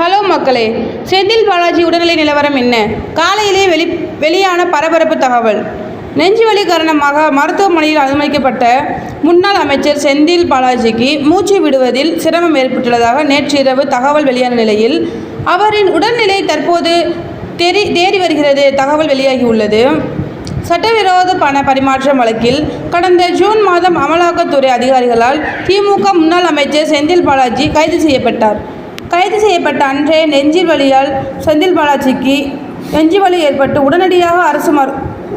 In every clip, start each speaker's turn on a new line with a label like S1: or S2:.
S1: Hello மக்களே, செந்தில் பாலாஜி உடல்நிலை நிலவரம் என்ன? காலையிலே வெளியான பரபரப்பு தகவல். நெஞ்சுவலி காரணமாக மருத்துவமனையில் அனுமதிக்கப்பட்ட முன்னாள் அமைச்சர் செந்தில் பாலாஜிக்கு மூச்சு விடுவதில் சிரமம் ஏற்பட்டுள்ளதாக நேற்று இரவு தகவல் வெளியான நிலையில் அவரின் உடல்நிலை தற்போது தேறி வருகிறது தகவல் வெளியாகியுள்ளது. சட்டவிரோத பண பரிமாற்றம் வழக்கில் கடந்த ஜூன் மாதம் அமலாக்கத்துறை அதிகாரிகளால் திமுக முன்னாள் அமைச்சர் செந்தில் பாலாஜி கைது செய்யப்பட்டார். கைது செய்யப்பட்ட அன்றே நெஞ்சில் வலியால் செந்தில் பாலாஜிக்கு நெஞ்சுவலி ஏற்பட்டு உடனடியாக அரசு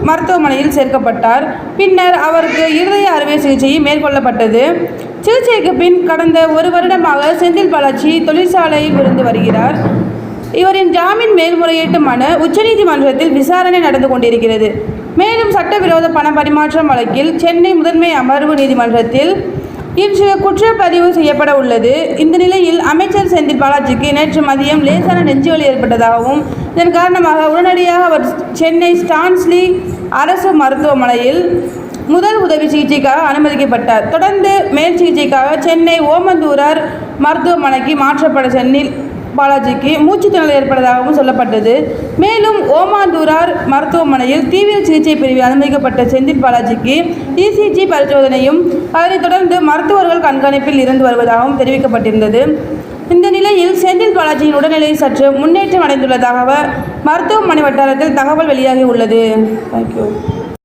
S1: மருத்துவமனையில் சேர்க்கப்பட்டார். பின்னர் அவருக்கு இருதய அறுவை சிகிச்சை மேற்கொள்ளப்பட்டது. சிகிச்சைக்கு பின் கடந்த ஒரு வருடமாக செந்தில் பாலாஜி தொழிற்சாலையில் இருந்து வருகிறார். இவரின் ஜாமீன் மேல்முறையீட்டு மனு உச்சநீதிமன்றத்தில் விசாரணை நடந்து கொண்டிருக்கிறது. மேலும் சட்டவிரோத பண பரிமாற்றம் வழக்கில் சென்னை முதன்மை அமர்வு நீதிமன்றத்தில் இன்று குற்றப்பதிவு செய்யப்பட உள்ளது. இந்த நிலையில் அமைச்சர் செந்தில் பாலாஜிக்கு நேற்று மதியம் லேசான நெஞ்சுவலி ஏற்பட்டதாகவும் இதன் காரணமாக உடனடியாக அவர் சென்னை ஸ்டான்லி அரசு மருத்துவமனையில் முதல் உதவி சிகிச்சைக்காக அனுமதிக்கப்பட்டார். தொடர்ந்து மேல் சிகிச்சைக்காக சென்னை ஓமந்தூரார் மருத்துவமனைக்கு மாற்றப்பட்ட செந்தில் பாலாஜிக்கு மூச்சுத்திணறல் ஏற்பட்டதாகவும் சொல்லப்பட்டது. மேலும் ஓமாந்தூரார் மருத்துவமனையில் தீவிர சிகிச்சை பிரிவில் அனுமதிக்கப்பட்ட செந்தில் பாலாஜிக்கு இசிஜி பரிசோதனையும் அதனைத் தொடர்ந்து மருத்துவர்கள் கண்காணிப்பில் இருந்து வருவதாகவும் தெரிவிக்கப்பட்டிருந்தது. இந்த நிலையில் செந்தில் பாலாஜியின் உடல்நிலை சற்று முன்னேற்றம் அடைந்துள்ளதாக மருத்துவமனை வட்டாரத்தில் தகவல் வெளியாகி உள்ளது. தேங்க்யூ.